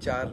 4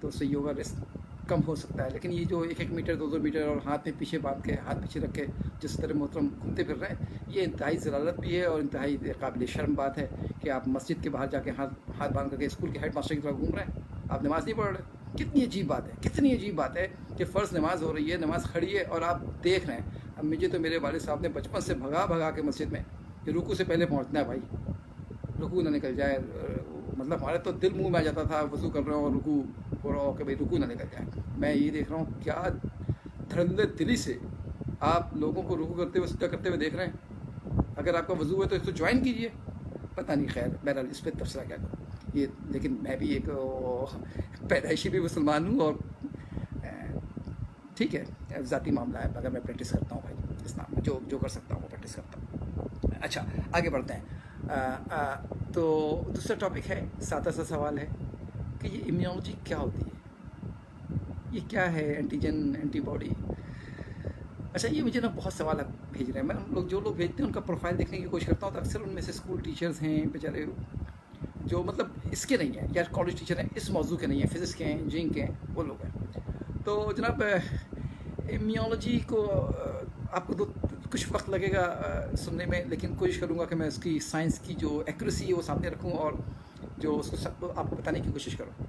تو اس سے یوگا رسک کم ہو سکتا ہے. لیکن یہ جو 1 میٹر 2 میٹر اور ہاتھ میں پیچھے باندھ کے ہاتھ پیچھے رکھ کے جس طرح محترم گھومتے پھر رہے ہیں, یہ انتہائی ضلالت بھی ہے اور انتہائی قابل شرم بات ہے کہ آپ مسجد کے باہر جا کے ہاتھ باندھ کر کے اسکول کے ہیڈ ماسٹر کی طرح گھوم رہے ہیں, آپ نماز نہیں پڑھ رہے. کتنی عجیب بات ہے, کتنی عجیب بات ہے کہ فرض نماز ہو رہی ہے, نماز کھڑی ہے اور آپ دیکھ رہے ہیں. اب مجھے تو میرے والد صاحب نے بچپن سے بھگا کے مسجد میں کہ رکوع سے پہلے پہنچنا ہے بھائی, رکوع نہ نکل جائے. مطلب ہمارے تو دل منہ میں آ جاتا تھا, وضو کر رہا ہوں اور رکوع ہو رہا ہو کہ بھائی رکوع نہ نکل جائے. میں یہ دیکھ رہا ہوں کیا دھڑلے دلی سے آپ لوگوں کو رکوع کرتے ہوئے سجدہ کرتے ہوئے دیکھ رہے ہیں. اگر آپ کا وضو ہے تو اس کو جوائن کیجیے. پتہ نہیں, خیر بہرحال اس پہ تبصرہ کیا کروں یہ. لیکن میں بھی ایک پیدائشی بھی مسلمان ہوں اور ٹھیک ہے, ذاتی معاملہ ہے, مگر میں پریکٹس کرتا ہوں بھائی اسلام میں, جو کر سکتا ہوں وہ پریکٹس کرتا ہوں. اچھا آگے بڑھتے ہیں. تو دوسرا ٹاپک ہے, سادہ سا سوال ہے کہ یہ امیونولوجی کیا ہوتی ہے, یہ کیا ہے اینٹیجن اینٹی باڈی. اچھا یہ مجھے نا بہت سوال بھیج رہے ہیں. میں جو لوگ بھیجتے ہیں ان کا پروفائل دیکھنے کی کوشش کرتا ہوں, تو اکثر ان میں سے اسکول ٹیچرز ہیں بیچارے جو مطلب اس کے نہیں ہیں, یا کالج ٹیچر ہیں اس موضوع کے نہیں ہیں, فزکس کے ہیں, انجینئرنگ کے ہیں, وہ لوگ ہیں. تو جناب امیونولوجی کو آپ کو کچھ وقت لگے گا سننے میں, لیکن کوشش کروں گا کہ میں اس کی سائنس کی جو ایکوریسی ہے وہ سامنے رکھوں اور جو اس کو سب آپ کو بتانے کی کوشش کروں.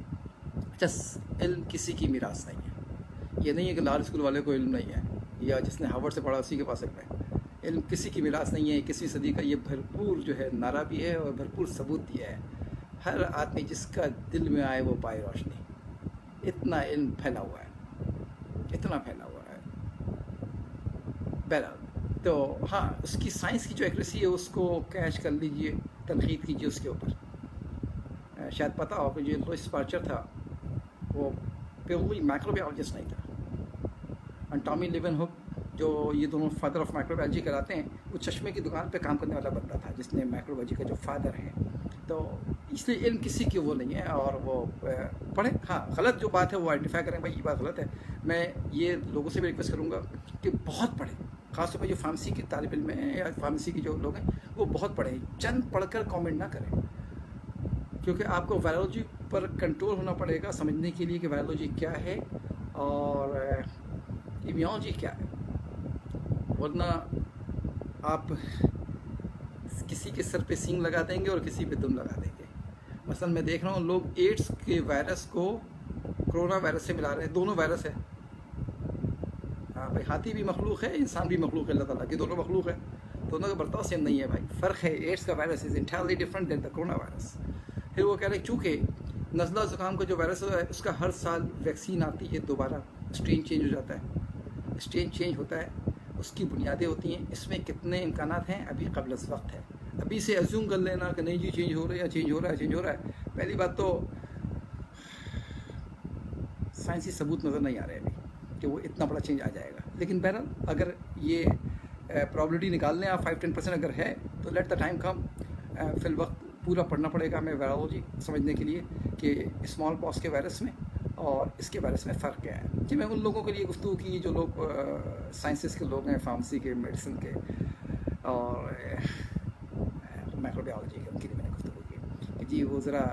علم کسی کی میراث نہیں ہے. یہ نہیں ہے کہ لال اسکول والے کو علم نہیں ہے یا جس نے ہارورڈ سے پڑھا اسی کے پاس علم ہے. علم کسی کی میراث نہیں ہے. 21ویں صدی کا یہ بھرپور جو ہے نعرہ بھی ہے اور بھرپور ثبوت بھی ہے. ہر آدمی جس کا دل میں آئے وہ پائے روشنی. اتنا علم پھیلا ہوا ہے, اتنا پھیلا ہوا ہے. بہرحال تو ہاں, اس کی سائنس کی جو ایکوریسی ہے اس کو کیچ کر لیجئے, تنقید کیجئے اس کے اوپر. شاید پتہ ہو کہ جو لوئس پارچر تھا وہ پیورلی مائکرو بایولوجسٹ نہیں تھا. ٹامی لیون ہک جو یہ دونوں فادر آف مائکرو بایولوجی کراتے ہیں, وہ چشمے کی دکان پہ کام کرنے والا بندہ تھا جس نے مائکرو بایولوجی کا جو فادر ہے. تو اس لیے علم کسی کی وہ نہیں ہے, اور وہ پڑھیں. ہاں غلط جو بات ہے وہ آئیڈینٹیفائی کریں, بھائی یہ بات غلط ہے. میں یہ لوگوں سے بھی ریکویسٹ کروں گا کہ بہت پڑھیں, خاص طور پہ جو فارمیسی کے طالب علم ہیں یا فارمیسی کے جو لوگ ہیں وہ بہت پڑھیں. چند پڑھ کر کامنٹ نہ کریں, کیونکہ آپ کو وائرولوجی پر کنٹرول ہونا پڑے گا سمجھنے کے لیے کہ وائرولوجی کیا ہے اور امیونولوجی کیا ہے. ورنہ آپ کسی کے سر پہ سینگ لگا دیں گے اور کسی پہ دم لگا دیں گے. مثلا میں دیکھ رہا ہوں لوگ ایڈس کے وائرس کو کرونا وائرس سے ملا رہے ہیں. دونوں وائرس ہے. ہاں بھائی, ہاتھی بھی مخلوق ہے, انسان بھی مخلوق ہے, اللہ تعالیٰ کی دونوں مخلوق ہے. دونوں کا برتاؤ سیم نہیں ہے بھائی, فرق ہے. ایڈس کا virus is entirely different than the corona virus. پھر وہ کہہ رہے ہیں چونکہ نزلہ زکام کا جو وائرس ہے اس کا ہر سال ویکسین آتی ہے, دوبارہ اسٹرین چینج ہو جاتا ہے. اسٹرین چینج ہوتا ہے, اس کی بنیادیں ہوتی ہیں. اس میں کتنے امکانات ہیں ابھی قبل از وقت ہے. ابھی سے ایزیوم کر لینا کہ نہیں جی چینج ہو رہا ہے یا چینج ہو رہا ہے, چینج ہو رہا ہے. پہلی بات تو سائنسی ثبوت نظر نہیں آ رہے ابھی کہ وہ اتنا بڑا چینج آ جائے گا. لیکن بہرحال اگر یہ پرابلٹی نکال لیں آپ 5-10% اگر ہے تو لیٹ دا ٹائم کم. فی الوقت پورا پڑھنا پڑے گا ہمیں وائرولوجی سمجھنے کے لیے کہ اسمال پاکس کے وائرس میں اور اس کے وائرس میں فرق کیا ہے. جی میں ان لوگوں کے لیے گفتگو کی جو لوگ سائنسز کے لوگ ہیں, فارمیسی کے, میڈیسن کے اور مائکرو بایولوجی کے, ان کے لیے میں نے گفتگو کی کہ جی وہ ذرا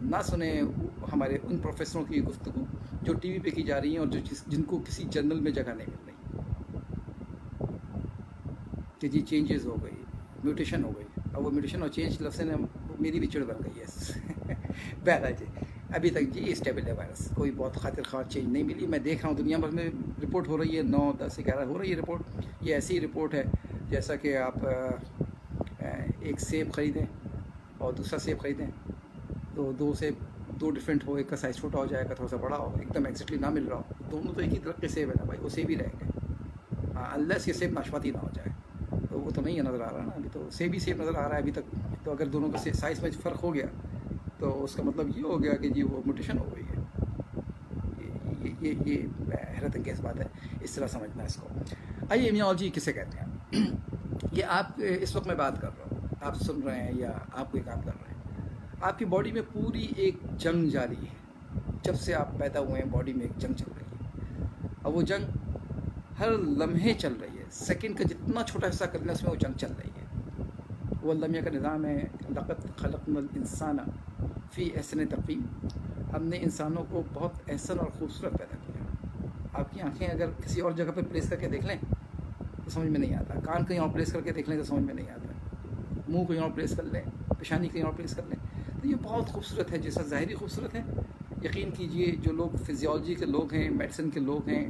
نہ سنیں ہمارے ان پروفیسروں کی گفتگو جو ٹی وی پہ کی جا رہی ہیں اور جن کو کسی جرنل میں جگہ نہیں مل رہی کہ جی چینجز ہو گئی, میوٹیشن ہو گئی. اور وہ میوٹیشن اور چینج لفظ نے میری بھی چڑ بن گئی ہے. بہرحال جی ابھی تک جی اسٹیبل ہے وائرس, کوئی بہت خاطر خواہ چینج نہیں ملی. میں دیکھ رہا ہوں دنیا بھر میں رپورٹ ہو رہی ہے, 9, 10, 11 ہو رہی ہے رپورٹ. یہ ایسی رپورٹ ہے جیسا کہ آپ ایک سیب خریدیں اور دوسرا سیب خریدیں, تو دو سیب دو ڈفرینٹ ہو, ایک کا سائز چھوٹا ہو جائے گا, تھوڑا سا بڑا ہو, ایک دم ایگزیکٹلی نہ مل رہا ہو. دونوں تو ایک ہی طرح کے سیب ہے نا بھائی, وہ سیب ہی رہیں گے. ہاں انلیس یہ سیب ناشپاتی نہ ہو جائے, تو وہ تو نہیں ہے نظر آ رہا نا ابھی, تو سیب ہی سیب نظر آ رہا ہے ابھی تک. تو اگر دونوں کا سائز میں فرق ہو گیا تو اس کا مطلب یہ ہو گیا کہ جی وہ میوٹیشن ہو گئی ہے. یہ حیرت انگیز بات ہے, اس طرح سمجھنا ہے اس کو. آئیے امیونولوجی کسے کہتے ہیں. یہ آپ اس وقت میں بات کر رہا ہوں, آپ سن رہے ہیں یا آپ کوئی کام کر رہے ہیں. آپ کی باڈی میں پوری ایک جنگ جاری ہے. جب سے آپ پیدا ہوئے ہیں باڈی میں ایک جنگ چل رہی ہے, اور وہ جنگ ہر لمحے چل رہی ہے. سیکنڈ کا جتنا چھوٹا حصہ کرنا اس میں وہ جنگ چل رہی ہے. وہ لمحے کا نظام ہے, لقد خلقنا الانسان فی احسن تقویم. ہم نے انسانوں کو بہت احسن اور خوبصورت پیدا کیا. آپ کی آنکھیں اگر کسی اور جگہ پہ پلیس کر کے دیکھ لیں تو سمجھ میں نہیں آتا, کان کہیں اور پلیس کر کے دیکھ لیں تو سمجھ میں نہیں آتا, منہ کہیں اور پلیس کر لیں, پیشانی کہیں اور پلیس کر لیں, تو یہ بہت خوبصورت ہے. جیسا ظاہری خوبصورت ہے, یقین کیجئے جو لوگ فزیولوجی کے لوگ ہیں, میڈیسن کے لوگ ہیں,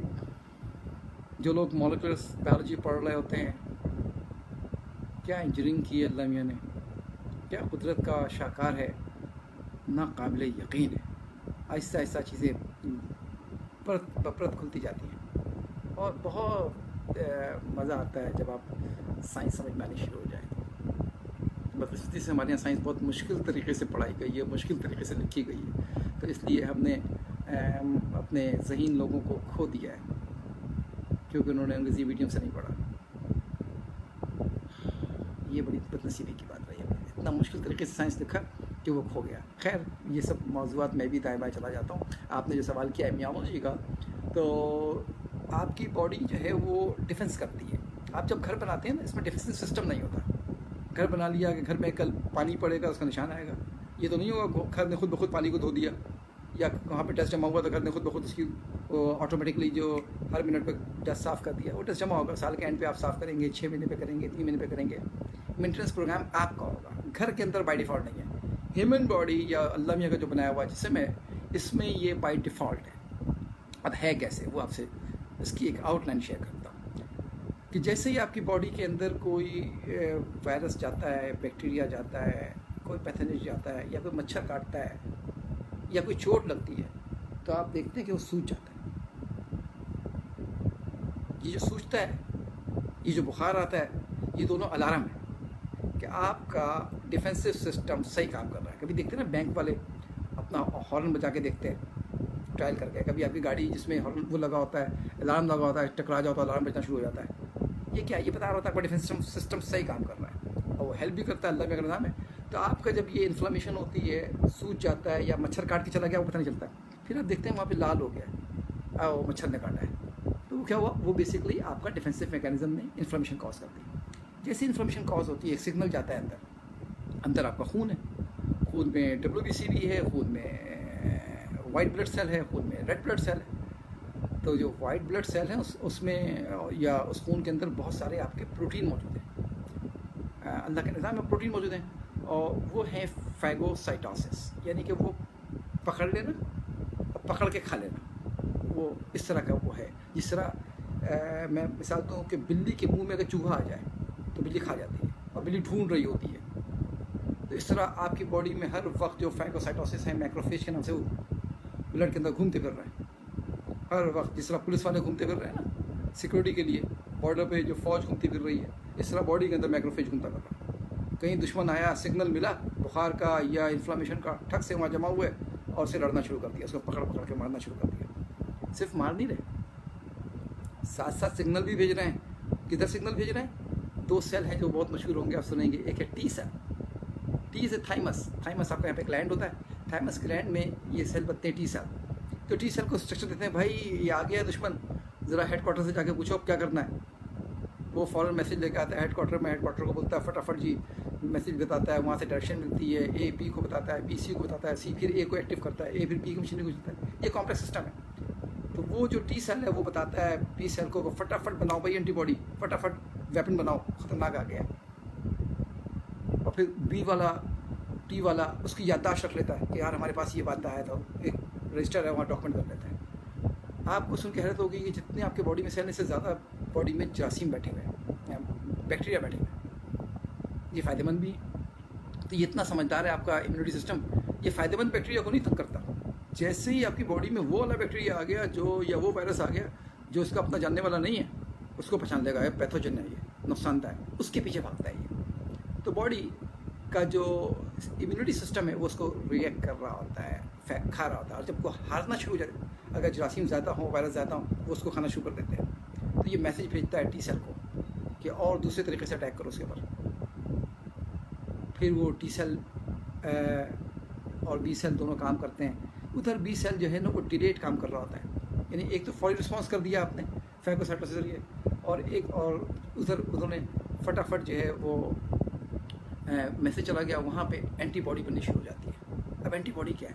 جو لوگ مالیکولر بایولوجی پڑھ رہے ہوتے ہیں, کیا انجینئرنگ کی ہے اللہ میاں نے, کیا قدرت کا شاہکار ہے, ناقابل یقین ہے. آہستہ آہستہ چیزیں پرت بپرت کھلتی جاتی ہیں اور بہت مزہ آتا ہے جب آپ سائنس سمجھ میں آنی شروع ہو جائے. بدقسمتی سے ہمارے یہاں سائنس بہت مشکل طریقے سے پڑھائی گئی ہے, مشکل طریقے سے لکھی گئی ہے, تو اس لیے ہم نے اپنے ذہین لوگوں کو کھو دیا ہے کیونکہ انہوں نے انگریزی میڈیم سے نہیں پڑھا. یہ بڑی بدنصیبی کی بات رہی ہے. اتنا مشکل طریقے سے سائنس لکھا کہ وہ کھو گیا. خیر, یہ سب موضوعات میں بھی دائیں بائیں چلا جاتا ہوں. آپ نے جو سوال کیا ایمیالوجی کا, تو آپ کی باڈی جو ہے وہ ڈیفنس کرتی ہے. آپ جب گھر بناتے ہیں نا, اس میں ڈیفنسو سسٹم نہیں ہوتا. گھر بنا لیا کہ گھر میں کل پانی پڑے گا اس کا نشان آئے گا, یہ تو نہیں ہوگا گھر نے خود بخود پانی کو دھو دیا, یا وہاں پہ ڈسٹ جمع ہوا تو گھر نے خود بخود اس کی آٹومیٹکلی جو ہر منٹ پہ ڈسٹ صاف کر دیا. وہ ڈسٹ جمع ہوگا, سال کے اینڈ پہ آپ صاف کریں گے, 6 مہینے پہ کریں گے, 3 مہینے پہ کریں گے. مینٹیننس پروگرام آپ کا ہوگا, گھر کے اندر بائی ڈیفالٹ نہیں ہے. ہیومن باڈی یا اللہ میاں کا جو بنایا ہوا جسم ہے, اس میں یہ بائی ڈیفالٹ ہے. اب ہے کیسے, وہ آپ سے اس کی ایک آؤٹ لائن شیئر کرتا ہوں کہ جیسے ہی آپ کی باڈی کے اندر کوئی وائرس جاتا ہے, بیکٹیریا جاتا ہے, کوئی پیتھوجن جاتا ہے, یا کوئی مچھر کاٹتا ہے, یا کوئی چوٹ لگتی ہے, تو آپ دیکھتے ہیں کہ وہ سوج جاتا ہے. یہ جو سوجتا ہے, یہ جو بخار آتا ہے, یہ دونوں الارم ہیں کہ آپ کا ڈیفینسو سسٹم صحیح کام کر رہا ہے. کبھی دیکھتے ہیں نا بینک والے اپنا ہارن بجا کے دیکھتے ہیں, ٹرائل کر کے. کبھی آپ کی گاڑی جس میں ہارن وہ لگا ہوتا ہے, الارم لگا ہوتا ہے, ٹکرا جاتا ہے الارم بجنا شروع ہو جاتا ہے. یہ کیا, یہ بتا رہا ہوتا ہے آپ کا ڈیفینس سسٹم صحیح کام کر رہا ہے, اور وہ ہیلپ بھی کرتا ہے, اللہ کا نظام ہے. تو آپ کا جب یہ انفلمیشن ہوتی ہے, سوج جاتا ہے, یا مچھر کاٹ کے چلا گیا, وہ پتہ نہیں چلتا ہے. پھر آپ دیکھتے ہیں وہاں پہ لال ہو گیا, وہ مچھر نے کاٹا ہے. تو وہ کیا ہوا, وہ بیسکلی آپ کا ڈیفینسو میکینزم نے انفلمیشن کاز کر دی. جیسے انفلمیشن کاز ہوتی ہے, ایک سگنل جاتا ہے اندر آپ کا خون ہے, خون میں WBC بھی ہے, خون میں وائٹ بلڈ سیل ہے, خون میں ریڈ بلڈ سیل ہے. تو جو وائٹ بلڈ سیل ہیں اس میں یا اس خون کے اندر بہت سارے آپ کے پروٹین موجود ہیں. اللہ کے نظام میں پروٹین موجود ہیں, اور وہ ہیں فیگوسائٹوسس, یعنی کہ وہ پکڑ لینا اور پکڑ کے کھا لینا. وہ اس طرح کا وہ ہے. جس طرح میں مثال دوں کہ بلی کے منہ میں اگر چوہا آ جائے تو بلی کھا جاتی ہے, اور بلی ڈھونڈ رہی ہوتی ہے. تو اس طرح آپ کی باڈی میں ہر وقت جو فیگوسائٹوسس ہیں, میکروفیج کے نام سے, وہ بلڈ کے اندر گھومتے پھر رہے ہیں ہر وقت. جس طرح پولیس والے گھومتے پھر رہے ہیں نا سیکورٹی کے لیے, بارڈر پہ جو فوج گھومتی پھر رہی ہے, اس طرح باڈی کے اندر میکروفیج گھومتا پھر رہا ہے. کہیں دشمن آیا, سگنل ملا بخار کا یا انفلمیشن کا, ٹھک سے وہاں جمع ہوئے اور اسے لڑنا شروع کر دیا, اس کو پکڑ پکڑ کے مارنا شروع کر دیا. صرف مار نہیں رہے, ساتھ ساتھ سگنل بھی بھیج رہے ہیں. کدھر سگنل بھیج رہے ہیں؟ 2 سیل ہیں جو بہت مشہور ہوں گے, آپ سنیں گے. ایک ہے ٹی سیل, ٹی سے تھائمس. تھائمس آپ کا یہاں پہ گلینڈ ہوتا ہے, تھائمس گلینڈ میں یہ سیل بنتے ہیں ٹی سیل. تو ٹی سیل کو انسٹرکشن دیتے ہیں, بھائی یہ آ گیا ہے دشمن, ذرا ہیڈ کوارٹر سے جا کے پوچھو اب کیا کرنا ہے. وہ فوراً میسج لے کے آتا ہے ہیڈ کوارٹر میں, ہیڈ کوارٹر کو بولتا ہے فٹافٹ جی میسج بتاتا ہے, وہاں سے ڈائریکشن ملتی ہے, اے بی کو بتاتا ہے, بی سی کو بتاتا ہے, سی پھر اے کو ایکٹیو کرتا ہے, اے پھر بی کی مشین کو جاتا ہے. یہ کمپلیکس سسٹم ہے. تو وہ جو ٹی سیل ہے وہ بتاتا ہے بی سیل کو فٹافٹ بناؤ بھائی اینٹی باڈی, فٹافٹ ویپن بناؤ, خطرناک آ گیا. اور پھر بی والا, ٹی والا اس کی یادداشت رکھ لیتا ہے کہ یار ہمارے پاس یہ بات آیا تھا, ایک رجسٹر ہے وہاں ڈاکومنٹ کر لیتا ہے. آپ کو سن کے حیرت ہوگی کہ جتنے آپ کے باڈی میں سیل, اس سے زیادہ باڈی میں جراثیم بیٹھے ہوئے ہیں, بیکٹیریا بیٹھے ہوئے ہیں. یہ فائدہ مند بھی ہے. تو یہ اتنا سمجھدار ہے آپ کا امیونٹی سسٹم, یہ فائدہ مند بیکٹیریا کو نہیں تنگ کرتا. جیسے ہی آپ کی باڈی میں وہ والا بیکٹیریا آ گیا جو, یا وہ وائرس آ گیا جو اس کا اپنا جاننے والا نہیں ہے, اس کو پہچان لے گا یہ پیتھوجن ہے, یہ نقصان دہ ہے, اس کے پیچھے بھاگتا ہے یہ. تو باڈی کا جو امیونٹی سسٹم ہے وہ اس کو ریئیکٹ کر رہا ہوتا ہے, کھا رہا ہوتا ہے. اور جب وہ ہارنا شروع ہو جائے, اگر جراثیم زیادہ ہوں, وائرس زیادہ ہوں, وہ اس کو کھانا شروع کر دیتے ہیں. تو یہ میسج بھیجتا ہے ٹی سیل کو کہ اور دوسرے طریقے سے اٹیک کرو اس کے اوپر. پھر وہ ٹی سیل اور بی سیل دونوں کام کرتے ہیں. ادھر بی سیل جو ہے نا وہ ڈیلیٹ کام کر رہا ہوتا ہے, یعنی ایک تو فوری رسپانس کر دیا آپ نے فیگوسائٹوسس کے ذریعے, اور ایک اور ادھر انہوں نے فٹافٹ جو ہے وہ میسج چلا گیا, وہاں پہ اینٹی باڈی بننی شروع ہو جاتی ہے. اب اینٹی باڈی کیا ہے؟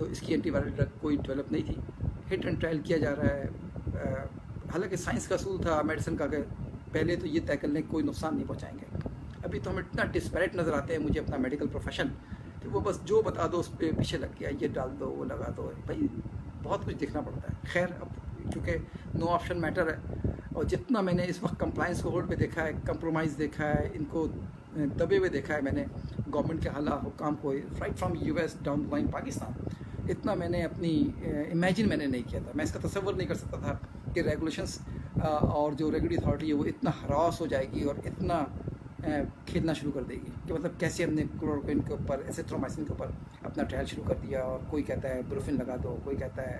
تو اس کی اینٹی وائرل ڈرگ کوئی ڈیولپ نہیں تھی. ہٹ اینڈ ٹرائل کیا جا رہا ہے. حالانکہ سائنس کا اصول تھا میڈیسن کا کہ پہلے تو یہ طے کر لیں کوئی نقصان نہیں پہنچائیں گے. ابھی تو ہم اتنا ڈسپیریٹ نظر آتے ہیں مجھے اپنا میڈیکل پروفیشن کہ وہ بس جو بتا دو اس پہ پیچھے لگ گیا, یہ ڈال دو وہ لگا دو. بھائی بہت کچھ دیکھنا پڑتا ہے. خیر اب چونکہ نو آپشن میٹر ہے, اور جتنا میں نے اس وقت کمپلائنس کو ہولڈ پہ دیکھا ہے, کمپرومائز دیکھا ہے, ان کو دبے ہوئے دیکھا ہے میں نے گورنمنٹ کے اعلیٰ حکام کو, right from U S down line Pakistan, اتنا میں نے اپنی امیجن میں نے نہیں کیا تھا. میں اس کا تصور نہیں کر سکتا تھا کہ ریگولیشنس اور جو ریگولیٹری اتھارٹی ہے وہ اتنا ہراس ہو جائے گی اور اتنا کھیلنا شروع کر دے گی کہ مطلب کیسے ہم نے کلوروکوئن کے اوپر ایزیترومائسن کے اوپر اپنا ٹرائل شروع کر دیا, اور کوئی کہتا ہے بروفن لگا دو, کوئی کہتا ہے.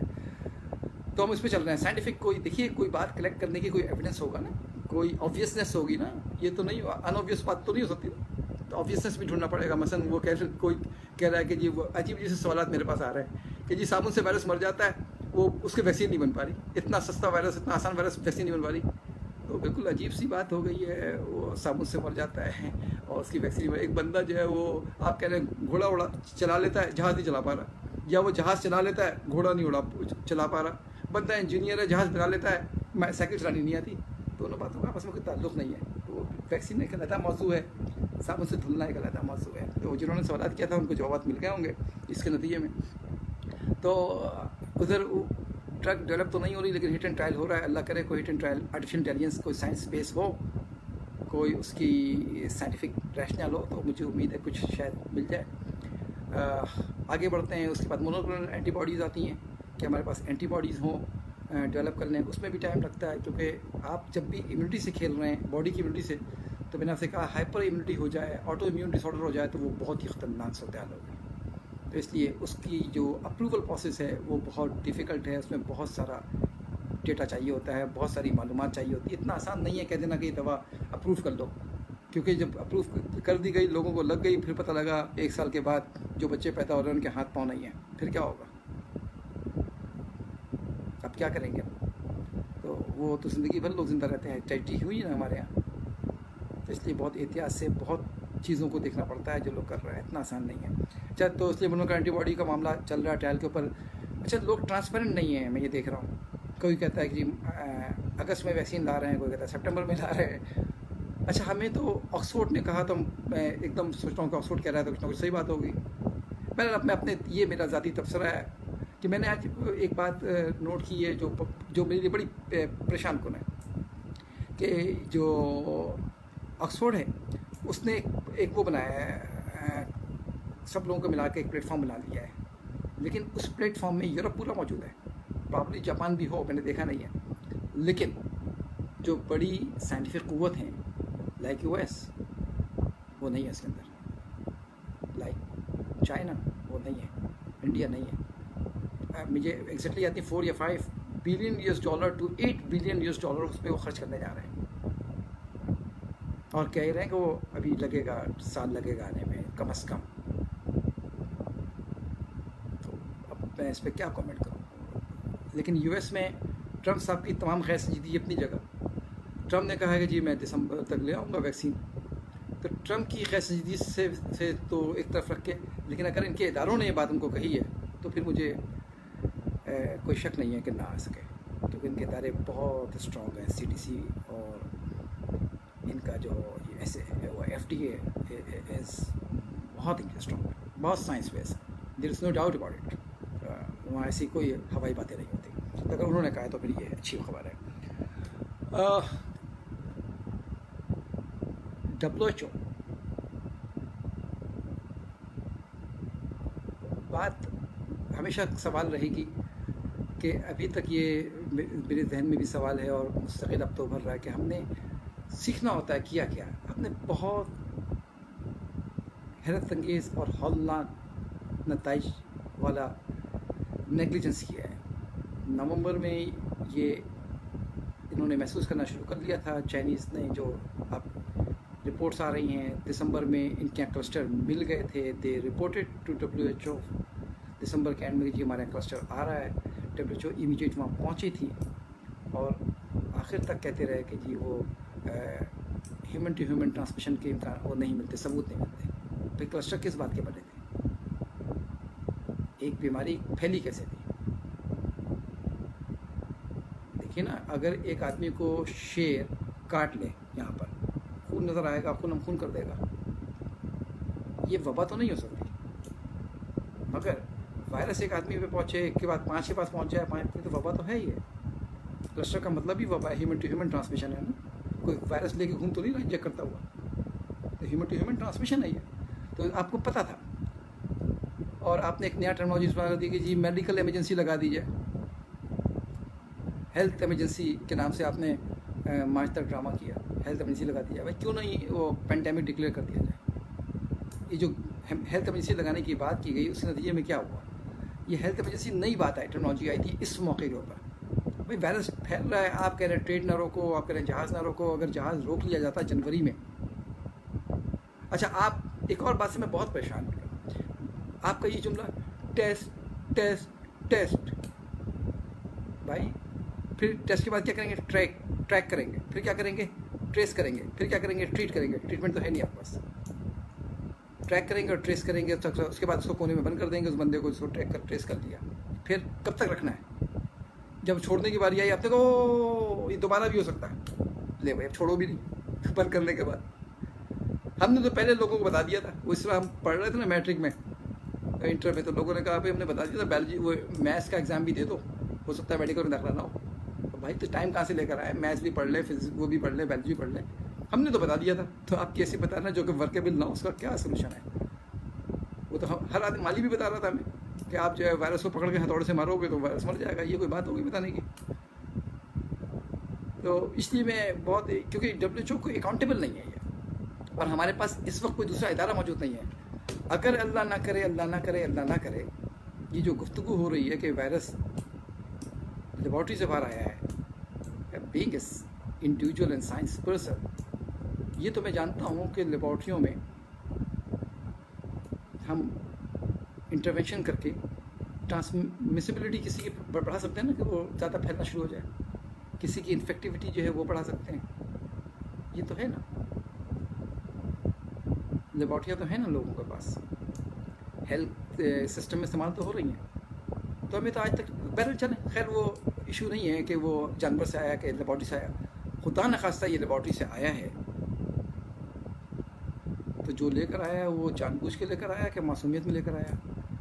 تو ہم اس پہ چل رہے ہیں سائنٹیفک. کوئی دیکھیے کوئی بات کلیکٹ کرنے کی کوئی ایویڈنس ہوگا نا, کوئی آبویسنیس ہوگی نا. یہ تو نہیں ان آبویس بات تو نہیں ہو سکتی, تو آبویسنیس بھی ڈھونڈنا پڑے گا. مثلا وہ کوئی کہہ رہا ہے کہ جی وہ عجیب عجیب سے سوالات میرے پاس آ رہے ہیں کہ جی صابن سے وائرس مر جاتا ہے, وہ اس کی ویکسین نہیں بن پا رہی. اتنا سستا وائرس, اتنا آسان وائرس, ویکسین نہیں بن پا رہی. تو بالکل عجیب سی بات ہو گئی ہے. وہ صابن سے مر جاتا ہے اور اس کی ویکسین. ایک بندہ جو ہے وہ آپ کہہ رہے ہیں گھوڑا چلا لیتا ہے, جہاز نہیں چلا پا رہا, یا وہ جہاز چلا لیتا ہے گھوڑا نہیں چلا پا رہا. بندہ انجینئر ہے, جہاز بنا لیتا ہے, سائیکل چلانی نہیں آتی. دونوں باتوں کا آپس میں کوئی تعلق نہیں ہے. تو ویکسین ایک علیحدہ موضوع ہے, صابن سے دھلنا ایک علیحدہ موضوع ہے. تو جنہوں نے سوالات کیا تھا ان کو جوابات مل گئے ہوں گے اس کے نتیجے میں. تو ادھر ڈرگ ڈیولپ تو نہیں ہو رہی, لیکن ہٹ اینڈ ٹرائل ہو رہا ہے. اللہ کرے کوئی hit and trial artificial intelligence کوئی سائنس بیس ہو, کوئی اس کی سائنٹیفک ریشنل ہو, تو مجھے امید ہے کچھ شاید مل جائے. آگے بڑھتے ہیں. اس کے بعد مونوکلونل اینٹی باڈیز آتی ہیں کہ ہمارے پاس اینٹی باڈیز ہوں ڈیولپ کرنے. اس میں بھی ٹائم لگتا ہے, کیونکہ آپ جب بھی امیونٹی سے کھیل رہے ہیں, باڈی کی امیونٹی سے, تو میں نے آپ سے کہا ہائپر امیونٹی ہو جائے, آٹو امیون ڈس آرڈر ہو جائے, تو وہ بہت ہی خطرناک صورتحال ہوگی. تو اس لیے اس کی جو اپروول پروسیس ہے وہ بہت ڈیفیکلٹ ہے. اس میں بہت سارا ڈیٹا چاہیے ہوتا ہے, بہت ساری معلومات چاہیے ہوتی ہے. اتنا آسان نہیں ہے کہہ دینا کہ یہ دوا اپروو کر دو, کیونکہ جب اپروو کر دی گئی, لوگوں کو لگ گئی, پھر پتہ لگا 1 سال کے بعد جو بچے پیدا ہو رہے ہیں ان کے ہاتھ پاؤں نہیں ہیں, پھر کیا ہوگا؟ اب کیا کریں گے؟ تو وہ تو زندگی بھر لوگ زندہ رہتے ہیں. ٹریجڈی ہوئی نا ہمارے یہاں. تو اس لیے بہت احتیاط سے بہت چیزوں کو دیکھنا پڑتا ہے جو لوگ کر رہے ہیں. اتنا آسان نہیں ہے. اچھا, تو اس لیے مونوکلونل اینٹی باڈی کا معاملہ چل رہا ہے ٹرائل کے اوپر. اچھا, لوگ ٹرانسپیرنٹ نہیں ہیں, میں یہ دیکھ رہا ہوں. کوئی کہتا ہے کہ جی اگست میں ویکسین لا رہے ہیں, کوئی کہتا ہے سپٹمبر میں لا رہے ہیں. اچھا, ہمیں تو آکسفورڈ نے کہا, تو میں ایک دم سوچ رہا ہوں کہ آکسفورڈ کہہ رہا ہے تو کچھ نہ کچھ صحیح بات ہوگی. میں اپنے یہ میرا ذاتی تبصرہ ہے کہ میں نے آج ایک بات نوٹ کی ہے جو میرے لیے بڑی پریشان کن ہے, کہ جو آکسفورڈ ہے اس نے ایک وہ بنایا ہے, سب لوگوں کو ملا کے ایک پلیٹ فارم بنا لیا ہے. لیکن اس پلیٹ فارم میں یورپ پورا موجود ہے, پرابلی جاپان بھی ہو, میں نے دیکھا نہیں ہے. لیکن جو بڑی سائنٹیفک قوت ہیں لائک یو ایس, وہ نہیں ہے اس کے اندر. لائک چائنا وہ نہیں ہے, انڈیا نہیں ہے. مجھے ایگزیکٹلی آتی 4 یا 5 بلین $, to 8 بلین $, اس پہ وہ خرچ کرنے جا رہے ہیں, اور کہہ رہے ہیں کہ وہ ابھی لگے گا, سال لگے گا آنے میں کم از کم. تو اب میں اس پہ کیا کامنٹ کروں. لیکن یو ایس میں ٹرمپ صاحب کی تمام خیر سنجیدگی اپنی جگہ. ٹرمپ نے کہا ہے کہ جی میں دسمبر تک لے آؤں گا ویکسین. تو ٹرمپ کی خیر سنجیدگی سے تو ایک طرف رکھ کے, لیکن اگر ان کے اداروں نے یہ بات ان کو کہی ہے تو پھر مجھے کوئی شک نہیں ہے کہ نہ آ سکے, کیونکہ ان کے ادارے بہت اسٹرانگ ہیں. سی ڈی سی اور ان کا جو ایسے وہ ایف ڈی اے از بہت اسٹرانگ ہے, بہت سائنس بیس ہے. دیر از نو ڈاؤٹ اباؤٹ اٹ. وہاں ایسی کوئی ہوائی باتیں نہیں ہوتی. اگر انہوں نے کہا ہے تو پھر یہ اچھی خبر ہے. WHO بات ہمیشہ سوال رہے گی کہ ابھی تک یہ میرے ذہن میں بھی سوال ہے اور مستقل اب تو ابھر رہا ہے کہ ہم نے سیکھنا ہوتا ہے کیا کیا. ہم نے بہت حیرت انگیز اور ہولناک نتائج والا نیگلیجنس کیا ہے. نومبر میں یہ انہوں نے محسوس کرنا شروع کر دیا تھا چائنیز نے, جو اب رپورٹس آ رہی ہیں. دسمبر میں ان کے یہاں کلسٹر مل گئے تھے. دے رپورٹڈ ٹو WHO دسمبر کے اینڈ میں جی ہمارے یہاں کلسٹر آ رہا ہے. WHO امیڈیٹ وہاں پہنچی تھی اور آخر تک کہتے رہے کہ جی وہ ہیومن ٹو ہیومن ٹرانسمیشن کے امکان وہ نہیں ملتے, ثبوت نہیں ملتے. پھر کلسٹر کس بات کے بنے تھے؟ ایک بیماری پھیلی کیسے تھی؟ دیکھیے نا، اگر ایک آدمی کو شیر کاٹ لے، یہاں پر خون نظر آئے گا، خون ہم خون کر دے گا، یہ وبا تو نہیں ہو سکتی. مگر وائرس ایک آدمی پہ پہنچے، ایک کے بعد 5 کے پاس پہنچ جائے، 5 پہ، تو وبا تو ہے ہی ہے. کلسٹر کا مطلب ہی وبا ہے، ہیومن ٹو ہیومن ٹرانسمیشن ہے نا. کوئی وائرس لے کے گھوم تو نہیں رہا انجیکٹ کرتا ہوا، تو ہیومن ٹو ہیومن ٹرانسمیشن ہے یہ. تو آپ کو پتہ تھا، اور آپ نے ایک نیا ٹرمنالوجی استعمال کر دی کہ جی میڈیکل ایمرجنسی لگا دی جائے. ہیلتھ ایمرجنسی کے نام سے آپ نے مارچ تک ڈرامہ کیا، ہیلتھ ایمرجنسی لگا دیا. بھائی کیوں نہیں وہ پینڈیمک ڈکلیئر کر دیا جائے؟ یہ جو ہیلتھ ایمرجنسی لگانے کی بات کی گئی، اس کے نتیجے میں کیا ہوا؟ یہ ہیلتھ ایمرجنسی نئی بات آئی، ٹیکنالوجی آئی تھی اس موقع کے اوپر. بھائی وائرس پھیل رہا ہے، آپ کہہ رہے ہیں ٹریڈ نہ روکو، آپ کہہ رہے ہیں جہاز نہ روکو. اگر جہاز روک لیا جاتا جنوری میں. اچھا، آپ ایک اور بات سے میں بہت پریشان ہوں، آپ کا یہ جملہ ٹیسٹ ٹیسٹ ٹیسٹ. بھائی پھر ٹیسٹ کے بعد کیا کریں گے؟ ٹریک کریں گے. پھر کیا کریں گے؟ ٹریس کریں گے. پھر کیا کریں گے؟ ٹریٹ کریں گے. ٹریٹمنٹ تو ہے نہیں آپ کے پاس. ٹریک کریں گے اور ٹریس کریں گے، اس کے بعد اس کو کونے میں بند کر دیں گے، اس بندے کو، اس کو ٹریس کر دیا. پھر کب تک رکھنا ہے؟ جب چھوڑنے کی باری آئی آپ دیکھو یہ دوبارہ بھی ہو سکتا ہے. لے بھائی اب چھوڑو بھی نہیں بند کرنے کے بعد. ہم نے تو پہلے لوگوں کو بتا دیا تھا، وہ اس طرح ہم پڑھ رہے تھے نا میٹرک میں، انٹر میں، تو لوگوں نے کہا بھائی ہم نے بتا دیا تھا بیولوجی وہ میتھس کا ایگزام بھی دے دو، ہو سکتا ہے میڈیکل میں داخلہ نہ ہو. تو بھائی تو ٹائم کہاں سے لے کر آئے؟ میتھس بھی پڑھ لیں، فزکس وہ بھی پڑھ لیں، بیولوجی پڑھ لیں. ہم نے تو بتا دیا تھا. تو آپ کیسے بتانا جو کہ ورکیبل نہ ہو، اس کا کیا سولوشن ہے؟ وہ تو ہر آدمی، مالی بھی بتا رہا تھا ہمیں کہ آپ جو ہے وائرس کو پکڑ کے ہتھوڑے سے مارو گے تو وائرس مر جائے گا. یہ کوئی بات ہوگی بتانے کی؟ تو اس لیے میں بہت، کیونکہ WHO کوئی اکاؤنٹیبل نہیں ہے یہ، اور ہمارے پاس اس وقت کوئی دوسرا ادارہ موجود نہیں ہے. اگر اللہ نہ کرے، اللہ نہ کرے، اللہ نہ کرے، یہ جو گفتگو ہو رہی ہے کہ وائرس لیبارٹری سے باہر آیا ہے، being a individual and science person, یہ تو میں جانتا ہوں کہ لیبارٹریوں میں ہم انٹروینشن کر کے ٹرانسمیسیبلٹی کسی کی بڑھا سکتے ہیں نا، کہ وہ زیادہ پھیلنا شروع ہو جائے. کسی کی انفیکٹیوٹی جو ہے وہ بڑھا سکتے ہیں. یہ تو ہے نا، لیبارٹریاں تو ہیں نا لوگوں کے پاس، ہیلتھ سسٹم میں استعمال تو ہو رہی ہیں. تو ہمیں تو آج تک بہرحال چلیں، خیر وہ ایشو نہیں ہے کہ وہ جانور سے آیا کہ لیبارٹری سے آیا. خدا نخواستہ یہ لیبارٹری سے آیا ہے تو جو لے کر آیا ہے وہ جان بوجھ کے لے کر آیا کہ معصومیت میں لے کر آیا؟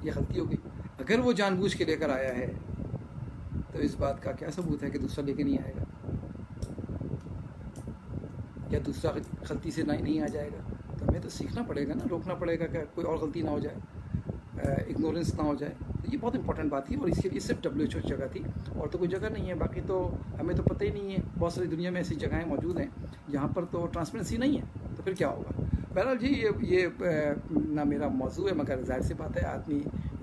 یہ غلطی ہوگی. اگر وہ جان بوجھ کے لے کر آیا ہے تو اس بات کا کیا ثبوت ہے کہ دوسرا لے کے نہیں آئے گا، یا دوسرا غلطی سے نہیں آ جائے گا؟ تو ہمیں تو سیکھنا پڑے گا نا، روکنا پڑے گا کہ کوئی اور غلطی نہ ہو جائے، اگنورنس نہ ہو جائے. تو یہ بہت امپورٹنٹ بات تھی، اور اس کے لیے صرف WHO جگہ تھی، اور تو کوئی جگہ نہیں ہے. باقی تو ہمیں تو پتہ ہی نہیں ہے. بہت ساری دنیا میں ایسی جگہیں موجود ہیں جہاں پر تو ٹرانسپیرنسی نہیں ہے، تو پھر کیا ہوگا؟ بہرحال جی یہ نہ میرا موضوع ہے، مگر ظاہر سی بات ہے آدمی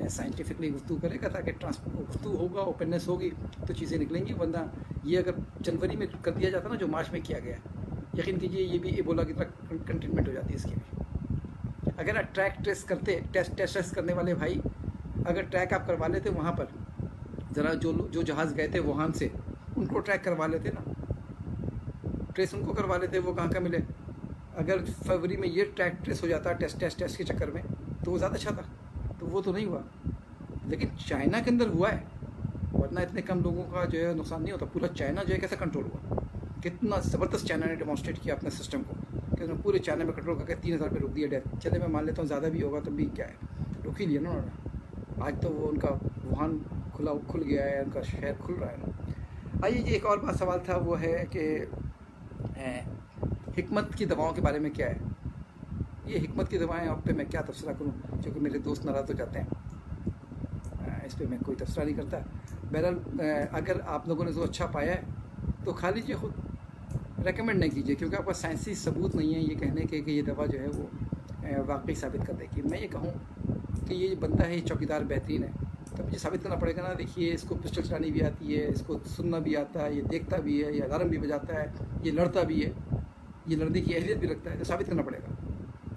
سائنٹیفکلی گفتگو کرے گا تاکہ گفتگو ہوگا، اوپننس ہوگی تو چیزیں نکلیں گی. ورنہ یہ اگر جنوری میں کر دیا جاتا نا جو مارچ میں کیا گیا ہے، یقین کیجیے یہ بھی ایبولا کی طرح کنٹینمنٹ ہو جاتی ہے اس کی بھی. اگر آپ ٹریک ٹریس کرتے، ٹیسٹ کرنے والے بھائی اگر ٹریک آپ کروا لیتے وہاں پر، ذرا جو جہاز گئے تھے ووہان سے، ان کو ٹریک کروا لیتے نا، ٹریس ان کو کروا لیتے، وہ کہاں ملے. اگر فروری میں یہ ٹریک ٹریس ہو جاتا ٹیسٹ کے چکر میں تو وہ زیادہ اچھا تھا. تو وہ تو نہیں ہوا، لیکن چائنا کے اندر ہوا ہے، ورنہ اتنے کم لوگوں کا جو ہے نقصان نہیں ہوتا. پورا چائنا جو ہے کیسے کنٹرول ہوا؟ کتنا زبردست چائنا نے ڈیمانسٹریٹ کیا اپنے سسٹم کو، کہ انہوں نے پورے چائنا میں کنٹرول کر کے 3000 پہ روک دیا ڈیتھ. چلے میں مان لیتا ہوں زیادہ بھی ہوگا تب بھی کیا ہے، روک ہی لیا نا انہوں نے. آج تو وہ ان کا ووہان کھل گیا ہے، ان کا شہر کھل رہا ہے نا. آئیے جی، ایک اور بات سوال تھا، وہ ہے کہ حکمت کی دواؤں کے بارے میں کیا ہے. یہ حکمت کی دوائیں آپ پہ میں کیا تبصرہ کروں، چونکہ میرے دوست ناراض ہو جاتے ہیں، اس پہ میں کوئی تبصرہ نہیں کرتا. بہرحال اگر آپ لوگوں نے جو اچھا پایا ہے تو کھا لیجیے، خود ریکمنڈ نہیں کیجیے، کیونکہ آپ کا سائنسی ثبوت نہیں ہے یہ کہنے کے کہ یہ دوا جو ہے وہ واقعی ثابت کر دے گی. میں یہ کہوں کہ یہ بندہ ہے، یہ چوکیدار بہترین ہے، تو مجھے ثابت کرنا پڑے گا نا. دیکھیے اس کو پسٹل چلانے بھی آتی ہے، اس کو سننا بھی آتا ہے، یہ دیکھتا بھی ہے، یہ الارم بھی بجاتا ہے، یہ لڑتا بھی ہے، یہ لڑنے کی اہلیت بھی رکھتا ہے. تو ثابت کرنا پڑے گا.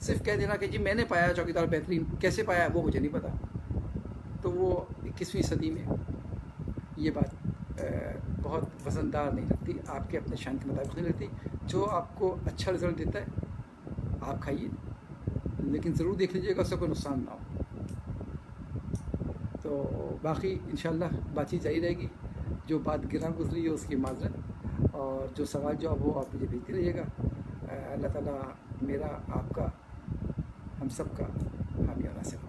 صرف کہہ دینا کہ جی میں نے پایا چوکیدار بہترین، کیسے پایا وہ مجھے نہیں پتا. تو وہ 21ویں صدی میں یہ بات بہت وزندار نہیں لگتی، آپ کے اپنے شان کے مطابق نہیں لگتی. جو آپ کو اچھا رزلٹ دیتا ہے آپ کھائیے، لیکن ضرور دیکھ لیجیے گا اس سے کوئی نقصان نہ ہو. تو تو باقی انشاءاللہ بات چیت جاری رہے گی. جو بات گراں گزری ہے اس کی معذرت, اور جو سوال جواب ہو آپ مجھے بھیجتے رہیے گا. اللہ تعالیٰ میرا, آپ کا, ہم سب کا حامی اور ناصر ہو.